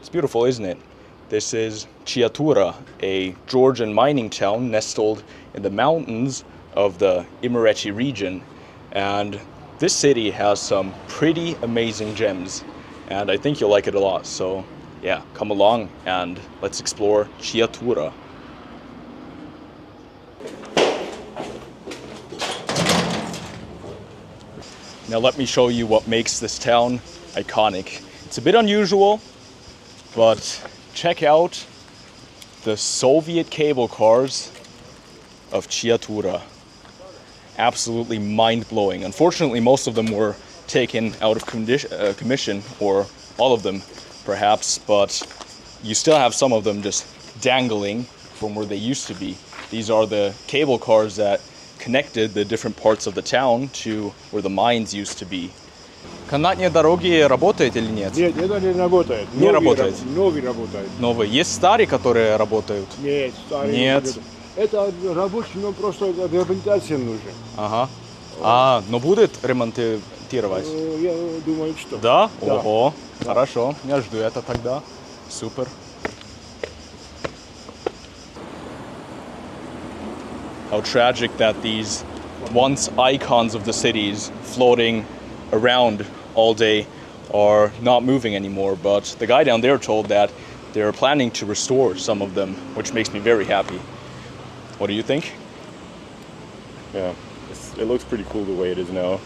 It's beautiful, isn't it? This is Chiatura, a Georgian mining town nestled in the mountains of the Imereti region. And this city has some pretty amazing gems. And I think you'll like it a lot. So yeah, come along and let's explore Chiatura. Now let me show you what makes this town iconic. It's a bit unusual, but check out the Soviet cable cars of Chiatura. Absolutely mind-blowing. Unfortunately, most of them were taken out of commission, or all of them perhaps, but you still have some of them just dangling from where they used to be. These are the cable cars that connected the different parts of the town to where the mines used to be. Канатные дороги работают или нет? Нет, это не работает. Не работает. Новые работают. Новые. Есть старые, которые работают? Нет, старые. Нет. Это рабочий, но просто реабилитация нужна. Ага. Но будет ремонтировать? Я думаю, что. Да? Да. Ого. Хорошо. Я жду это тогда. Супер. How tragic that these once icons of the cities floating around all day are not moving anymore, but the guy down there told that they're planning to restore some of them, which makes me very happy. What do you think? Yeah, it looks pretty cool the way it is now,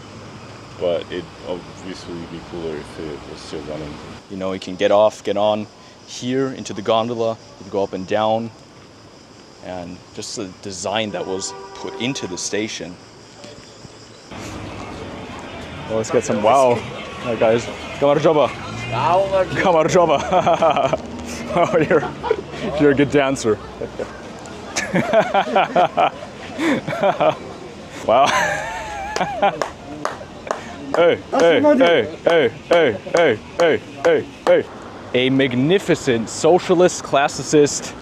but it'd obviously be cooler if it was still running. You know, you can get off, get on here into the gondola, you can go up and down, and just the design that was put into the station. Well, let's get some wow. Alright guys, Kamarjoba. Kamarjoba. Oh, you're a good dancer. Wow. Hey. A magnificent socialist classicist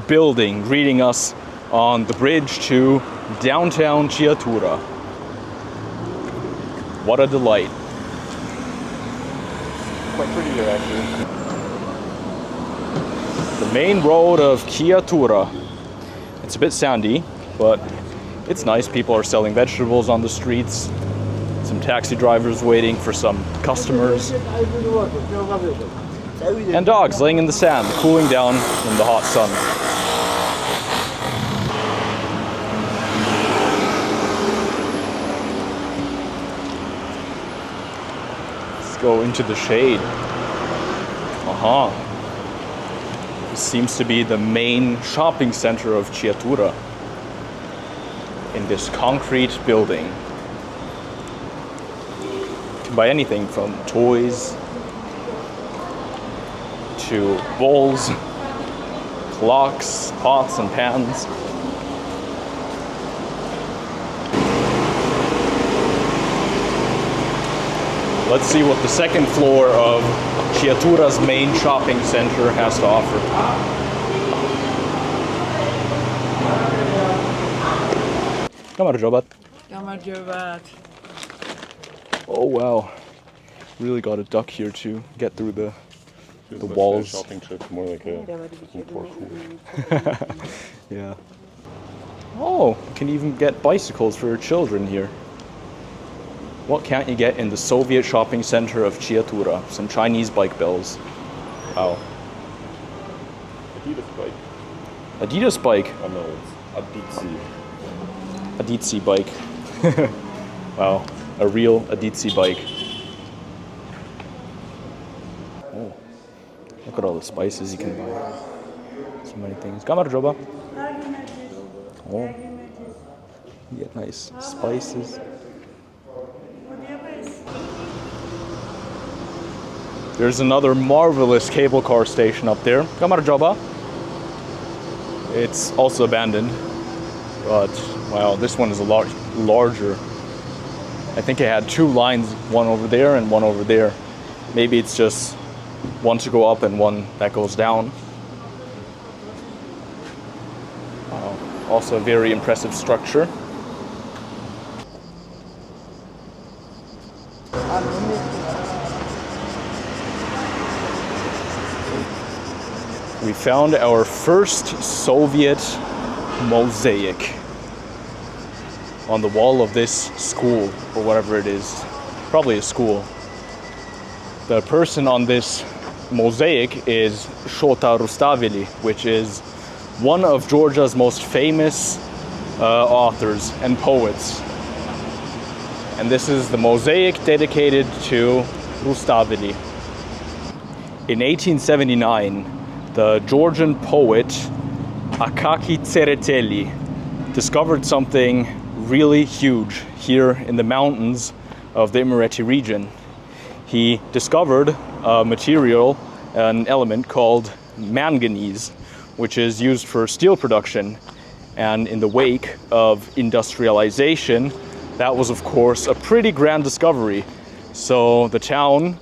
building greeting us on the bridge to downtown Chiatura. What a delight. Quite pretty here, actually. The main road of Chiatura. It's a bit sandy, but it's nice. People are selling vegetables on the streets. Some taxi drivers waiting for some customers. And dogs laying in the sand, cooling down in the hot sun. Go into the shade. This seems to be the main shopping center of Chiatura. In this concrete building. You can buy anything from toys to bowls, clocks, pots and pans. Let's see what the second floor of Chiatura's main shopping center has to offer. Kamarjobat. Oh wow. Really got to duck here to get through the walls. Shopping trip, more like a parkour. Yeah. Oh, you can even get bicycles for your children here. What can't you get in the Soviet shopping center of Chiatura? Some Chinese bike bells. Wow. Adidas bike. Adidas bike? Oh no, it's Adidas bike. Wow, a real Adidas bike. Oh, look at all the spices you can buy. So many things. Kamarjoba. Oh, you get nice spices. There's another marvelous cable car station up there. Kamarjoba. It's also abandoned, but wow, this one is a lot larger. I think it had two lines, one over there and one over there. Maybe it's just one to go up and one that goes down. Wow. Also a very impressive structure. We found our first Soviet mosaic on the wall of this school, or whatever it is. Probably a school. The person on this mosaic is Shota Rustaveli, which is one of Georgia's most famous authors and poets. And this is the mosaic dedicated to Rustaveli. In 1879, the Georgian poet Akaki Tsereteli discovered something really huge here in the mountains of the Imereti region. He discovered a material, an element called manganese, which is used for steel production. And in the wake of industrialization, that was of course a pretty grand discovery. So the town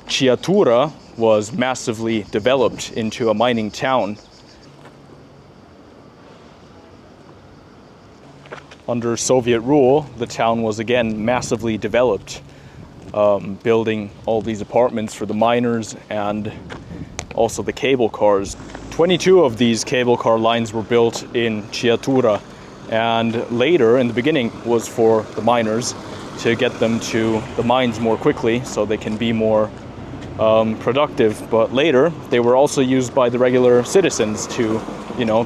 Chiatura was massively developed into a mining town. Under Soviet rule, the town was again massively developed, building all these apartments for the miners and also the cable cars. 22 of these cable car lines were built in Chiatura, and later, in the beginning, was for the miners to get them to the mines more quickly so they can be more productive. But later, they were also used by the regular citizens to,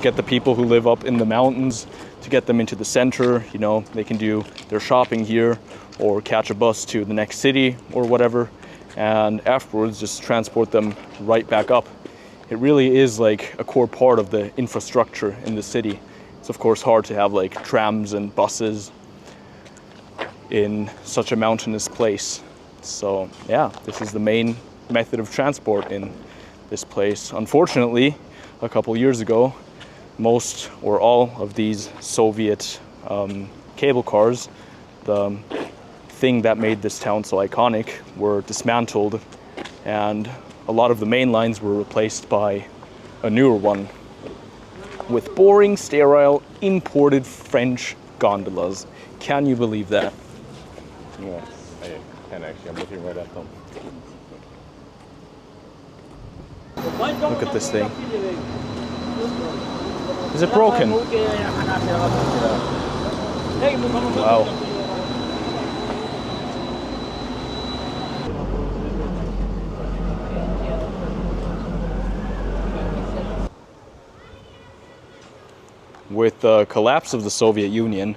get the people who live up in the mountains, to get them into the center. They can do their shopping here or catch a bus to the next city or whatever, and afterwards just transport them right back up. It really is like a core part of the infrastructure in the city. It's of course hard to have like trams and buses in such a mountainous place. So yeah, this is the main method of transport in this place. Unfortunately, a couple years ago, most or all of these Soviet cable cars, the thing that made this town so iconic, were dismantled, and a lot of the main lines were replaced by a newer one with boring, sterile, imported French gondolas. Can you believe that? Yeah, I can actually. I'm looking right at them. Look at this thing. Is it broken? Wow. With the collapse of the Soviet Union,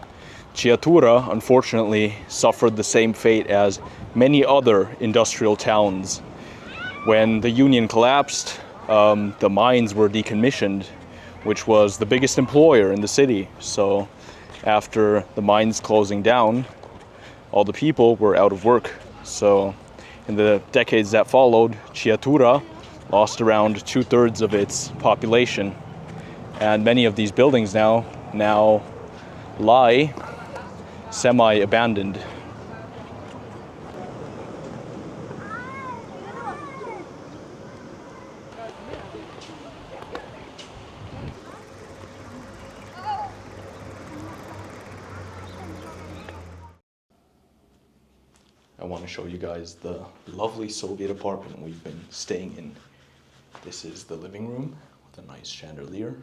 Chiatura unfortunately suffered the same fate as many other industrial towns. When the Union collapsed, the mines were decommissioned, which was the biggest employer in the city. So after the mines closing down, all the people were out of work. So in the decades that followed, Chiatura lost around 2/3 of its population. And many of these buildings now lie semi-abandoned. I want to show you guys the lovely Soviet apartment we've been staying in. This is the living room with a nice chandelier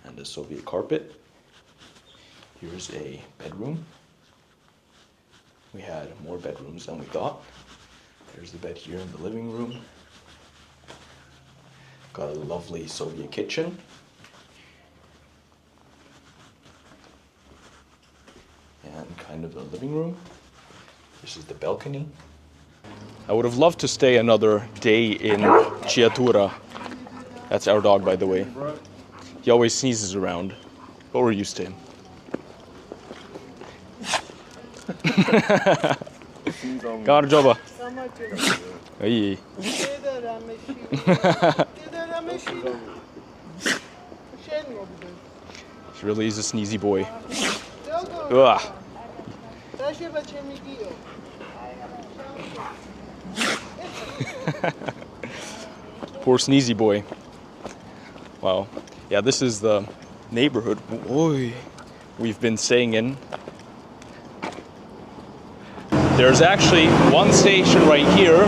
and a Soviet carpet. Here's a bedroom. We had more bedrooms than we thought. There's the bed here in the living room. Got a lovely Soviet kitchen. And kind of the living room. This is the balcony. I would have loved to stay another day in Chiatura. That's our dog, by the way. He always sneezes around, but we're used to him. Garjoba. Hey. He really is a sneezy boy. Ugh. Poor sneezy boy. Wow. Yeah, this is the neighborhood we've been staying in. There's actually one station right here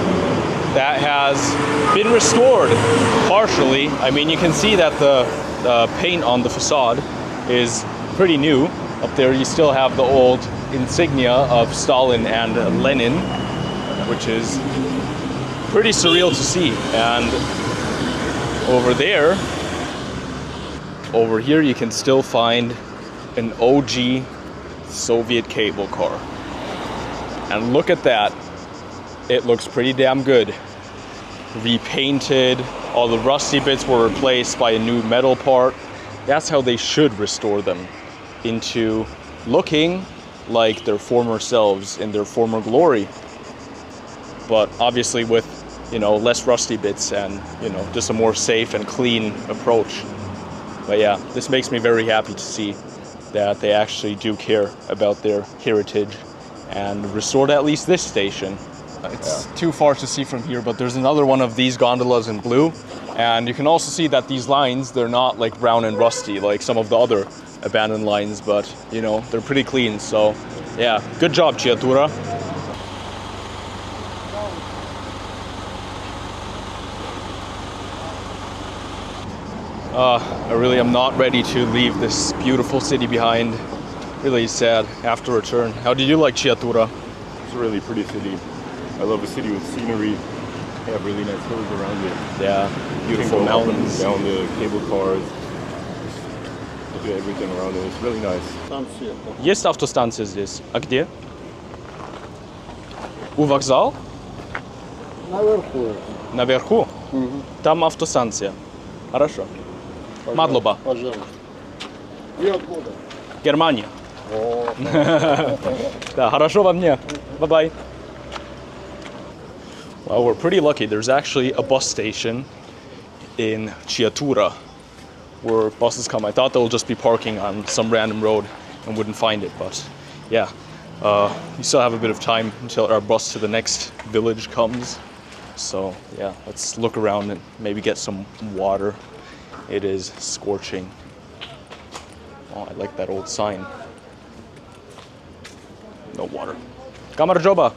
that has been restored partially. I mean, you can see that the paint on the facade is pretty new. Up there you still have the old insignia of Stalin and Lenin, which is pretty surreal to see. And over here you can still find an OG Soviet cable car. And look at that. It looks pretty damn good. Repainted, all the rusty bits were replaced by a new metal part. That's how they should restore them, into looking like their former selves in their former glory. But obviously with, less rusty bits and, just a more safe and clean approach. But yeah, this makes me very happy to see that they actually do care about their heritage and restored at least this station. It's too far to see from here, but there's another one of these gondolas in blue. And you can also see that these lines, they're not like brown and rusty like some of the other abandoned lines, but they're pretty clean. So yeah, good job, Chiatura. I really am not ready to leave this beautiful city behind. Really sad after return. How did you like Chiatura? It's a really pretty city. I love a city with scenery. They have really nice hills around it. Yeah, beautiful mountains. Down the cable cars. Look at everything around it. It's really nice. Есть автостанция здесь. А где? У вокзал? Наверху. Наверху? Там автостанция. Хорошо. Madloba. Пожалуйста. И откуда? Германия. Да, хорошо вам дня. Bye-bye. Well, we're pretty lucky. There's actually a bus station in Chiatura where buses come. I thought they'll just be parking on some random road and wouldn't find it, but yeah. We still have a bit of time until our bus to the next village comes. So yeah, let's look around and maybe get some water. It is scorching. Oh, I like that old sign. No water. Камарджоба.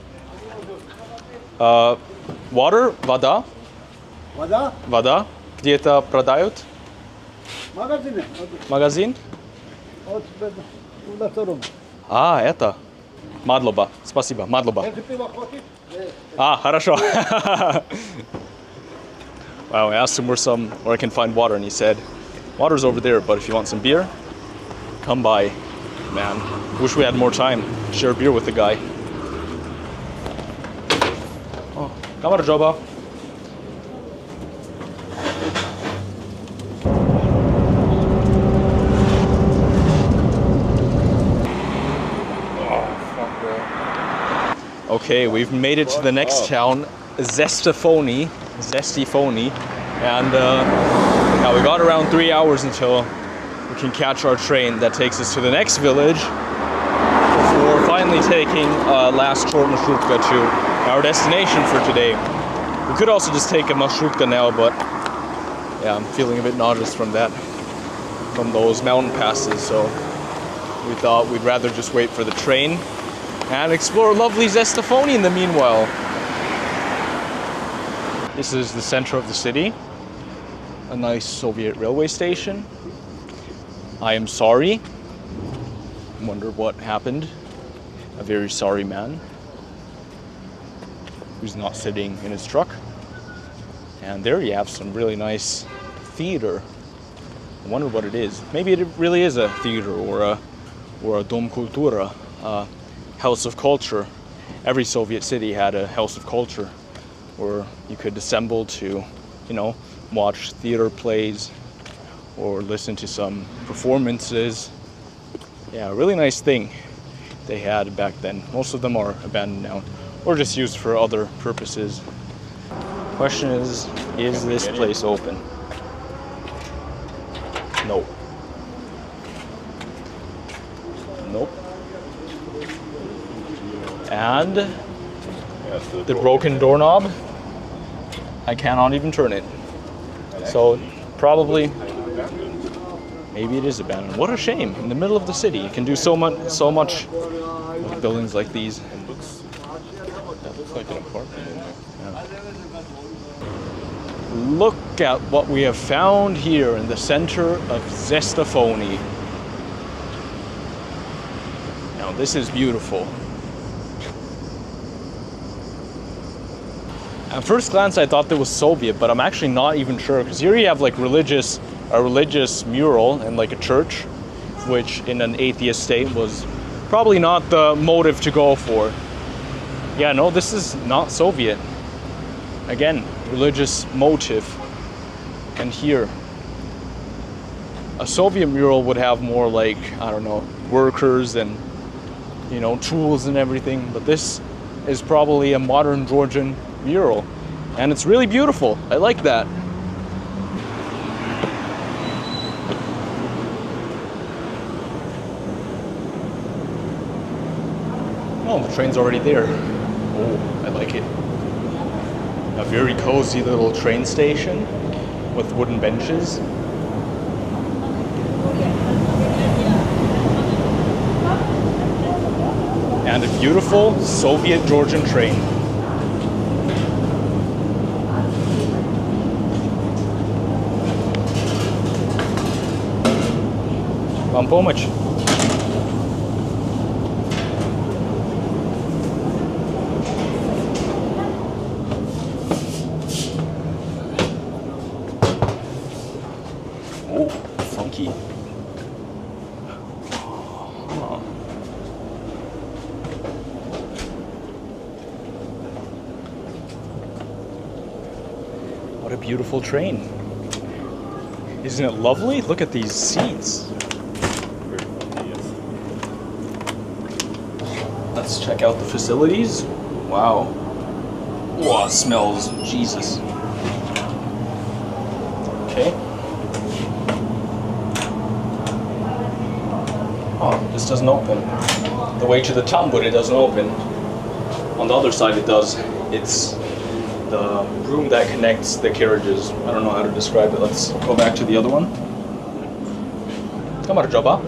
Water, вода. Вода? Вода. Где это продают? Магазины. Магазин? Вот на втором. А, это. Мадлоба. Спасибо. Мадлоба. Это пиво хватит? Ah, хорошо. Wow, I asked him where I can find water, and he said, water's over there, but if you want some beer, come by. Man, wish we had more time to share a beer with the guy. Oh, камарджоба. Okay, we've made it to the next town, Zestifoni, and now we got around 3 hours until we can catch our train that takes us to the next village before finally taking last short marshrutka to our destination for today. We could also just take a marshrutka now, but yeah, I'm feeling a bit nauseous from those mountain passes, so we thought we'd rather just wait for the train and explore lovely Zestifoni in the meanwhile. This is the center of the city, a nice Soviet railway station. I am sorry. I wonder what happened. A very sorry man who's not sitting in his truck. And there you have some really nice theater. I wonder what it is. Maybe it really is a theater or a Dom Kultura. House of culture. Every Soviet city had a house of culture where you could assemble to, watch theater plays or listen to some performances. Yeah, a really nice thing they had back then. Most of them are abandoned now or just used for other purposes. Question is this place open? No. Nope. And the broken doorknob, I cannot even turn it. So probably, maybe it is abandoned. What a shame! In the middle of the city, you can do so much with buildings like these. That looks like an apartment in there. Yeah. Look at what we have found here in the center of Zestafoni. Now this is beautiful. At first glance I thought that was Soviet, but I'm actually not even sure, because here you have like a religious mural and like a church, which in an atheist state was probably not the motive to go for. Yeah, no, this is not Soviet. Again, religious motive. And here, a Soviet mural would have more like, I don't know, workers and, you know, tools and everything. But this is probably a modern Georgian mural. And it's really beautiful. I like that. Oh, the train's already there. Oh, I like it. A very cozy little train station with wooden benches. And a beautiful Soviet Georgian train. Вам помочь? Oh, funky. Huh. What a beautiful train. Isn't it lovely? Look at these seats. Let's check out the facilities. Wow. Wow, it smells Jesus. Okay. Oh, this doesn't open. The way to the tambur, it doesn't open. On the other side it does. It's the room that connects the carriages. I don't know how to describe it. Let's go back to the other one. Come on, Joba.